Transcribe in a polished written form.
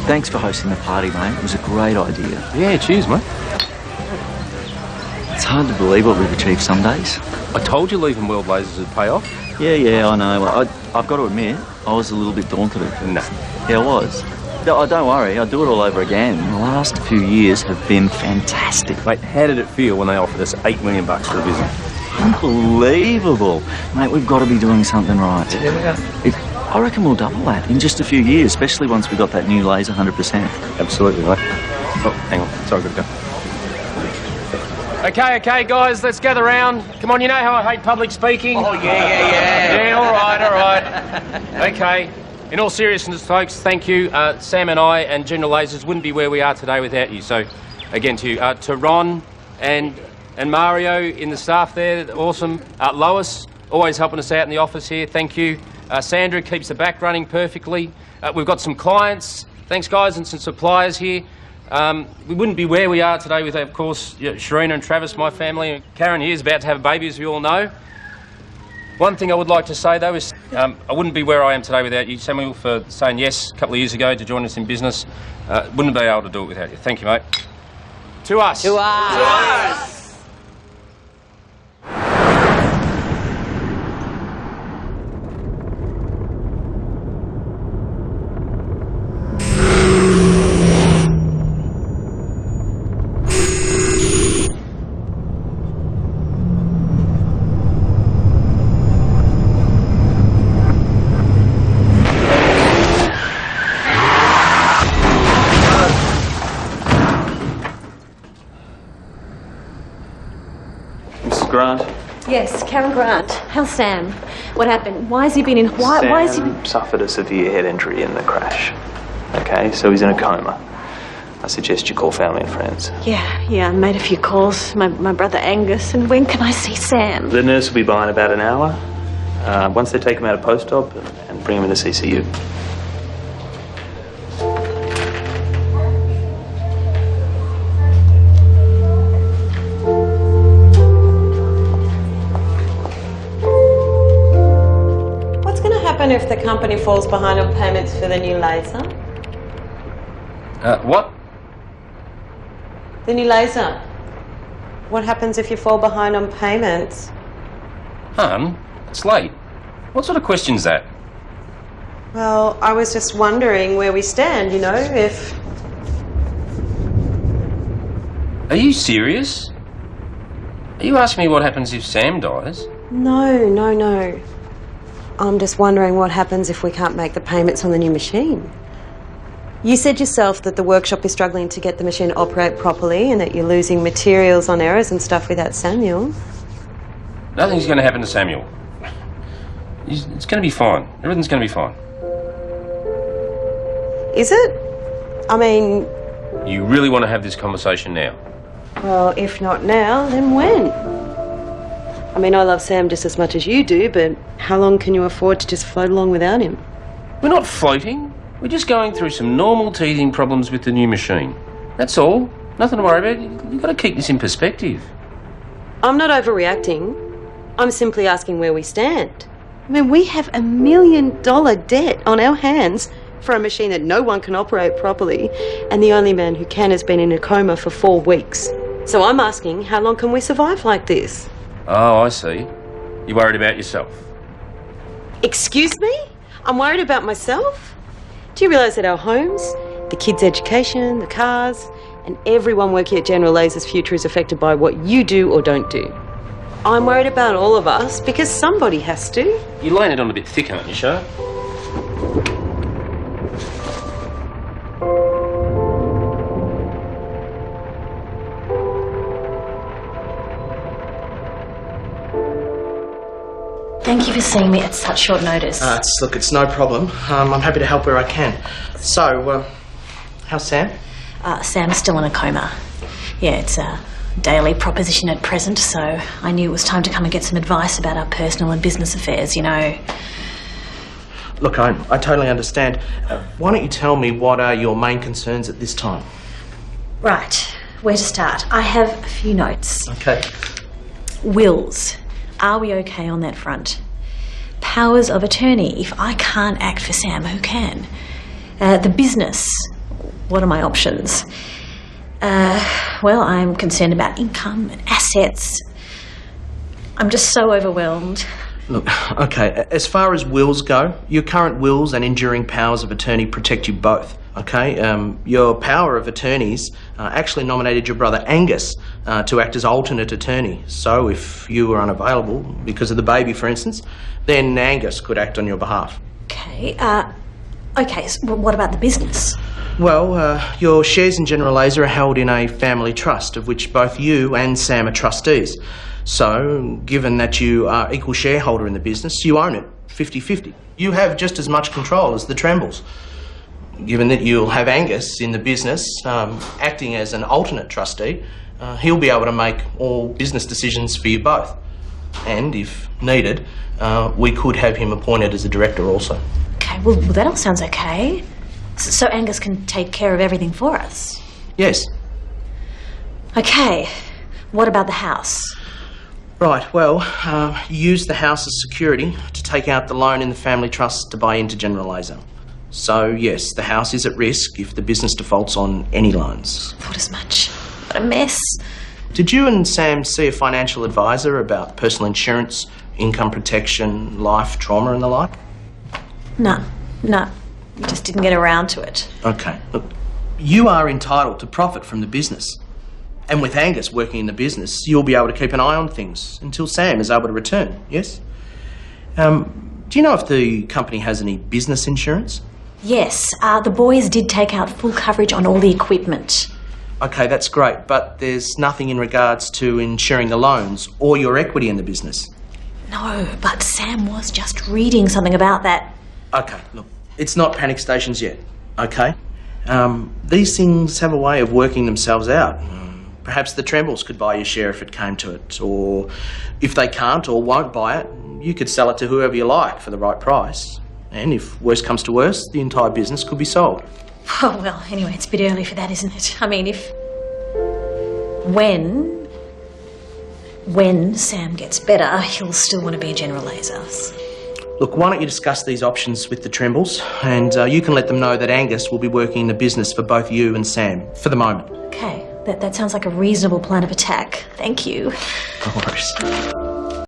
Thanks for hosting the party, mate. It was a great idea. Yeah, cheers, mate. It's hard to believe what we've achieved some days. I told you leaving World Lasers would pay off. Yeah, I know. I've got to admit, I was a little bit daunted at first. No. Yeah, I was. No, don't worry, I'll do it all over again. The last few years have been fantastic. Mate, how did it feel when they offered us $8 million for a visit? Unbelievable. Mate, we've got to be doing something right. Yeah. I reckon we'll double that in just a few years, especially once we got that new laser 100%. Absolutely, mate. Oh, hang on. Sorry, I've got to go. Okay, guys, let's gather round. Come on, you know how I hate public speaking? Oh, yeah. Yeah, all right. Okay. In all seriousness, folks, thank you. Sam and I and General Lasers wouldn't be where we are today without you. So, again, to you. To Ron and Mario in the staff there, awesome. Lois, always helping us out in the office here, thank you. Sandra keeps the back running perfectly. We've got some clients, thanks guys, and some suppliers here. We wouldn't be where we are today without, of course, Sharina and Travis, my family. Karen here is about to have a baby, as we all know. One thing I would like to say, though, is I wouldn't be where I am today without you, Samuel, for saying yes a couple of years ago to join us in business. Wouldn't be able to do it without you. Thank you, mate. To us. To us. Grant? Yes, Karen Grant. How's Sam? What happened? Why has he been in... Why is he... Sam suffered a severe head injury in the crash. Okay, so he's in a coma. I suggest you call family and friends. Yeah, I made a few calls. My brother Angus. And when can I see Sam? The nurse will be by in about an hour. Once they take him out of post-op and bring him into CCU. If the company falls behind on payments for the new laser? What? The new laser. What happens if you fall behind on payments? Hun, it's late. What sort of question's that? Well, I was just wondering where we stand, you know, if... Are you serious? Are you asking me what happens if Sam dies? No. I'm just wondering what happens if we can't make the payments on the new machine. You said yourself that the workshop is struggling to get the machine to operate properly and that you're losing materials on errors and stuff without Samuel. Nothing's going to happen to Samuel. It's going to be fine. Everything's going to be fine. Is it? I mean... You really want to have this conversation now? Well, if not now, then when? I mean, I love Sam just as much as you do, but how long can you afford to just float along without him? We're not floating. We're just going through some normal teething problems with the new machine. That's all. Nothing to worry about. You've got to keep this in perspective. I'm not overreacting. I'm simply asking where we stand. I mean, we have $1 million debt on our hands for a machine that no one can operate properly, and the only man who can has been in a coma for 4 weeks. So I'm asking, how long can we survive like this? Oh, I see. You're worried about yourself. Excuse me? I'm worried about myself? Do you realise that our homes, the kids' education, the cars, and everyone working at General Lasers' future is affected by what you do or don't do? I'm worried about all of us because somebody has to. You're laying it on a bit thick, aren't you, Shah? Thank you for seeing me at such short notice. Look, it's no problem. I'm happy to help where I can. So, how's Sam? Sam's still in a coma. Yeah, it's a daily proposition at present, so I knew it was time to come and get some advice about our personal and business affairs, you know. Look, I totally understand. Why don't you tell me what are your main concerns at this time? Right, where to start? I have a few notes. Okay. Wills. Are we okay on that front? Powers of attorney. If I can't act for Sam, who can? The business. what are my options? Well, I'm concerned about income and assets. I'm just so overwhelmed. Look, okay, as far as wills go, your current wills and enduring powers of attorney protect you both, okay? Your power of attorneys actually nominated your brother Angus to act as alternate attorney. So if you were unavailable because of the baby, for instance, then Angus could act on your behalf. Okay, so what about the business? Well, your shares in General Laser are held in a family trust of which both you and Sam are trustees. So, given that you are equal shareholder in the business, you own it 50-50. You have just as much control as the Trembles. Given that you'll have Angus in the business, acting as an alternate trustee, he'll be able to make all business decisions for you both. And, if needed, we could have him appointed as a director also. Okay, well that all sounds okay. So Angus can take care of everything for us? Yes. Okay, what about the house? Right, well, you use the house as security to take out the loan in the family trust to buy into General Laser. So, yes, the house is at risk if the business defaults on any loans. Thought as much. What a mess. Did you and Sam see a financial advisor about personal insurance, income protection, life, trauma and the like? No. We just didn't get around to it. Okay, look, you are entitled to profit from the business. And with Angus working in the business, you'll be able to keep an eye on things until Sam is able to return, yes? Do you know if the company has any business insurance? Yes, the boys did take out full coverage on all the equipment. Okay, that's great, but there's nothing in regards to insuring the loans or your equity in the business. No, but Sam was just reading something about that. Okay, look, it's not panic stations yet, okay? These things have a way of working themselves out. Perhaps the Trembles could buy your share if it came to it, or if they can't or won't buy it, you could sell it to whoever you like for the right price. And if worse comes to worse, the entire business could be sold. Oh, well, anyway, it's a bit early for that, isn't it? I mean, when Sam gets better, he'll still want to be a General Laser. Look, why don't you discuss these options with the Trembles, and you can let them know that Angus will be working in the business for both you and Sam, for the moment. Okay, that sounds like a reasonable plan of attack. Thank you. No worries.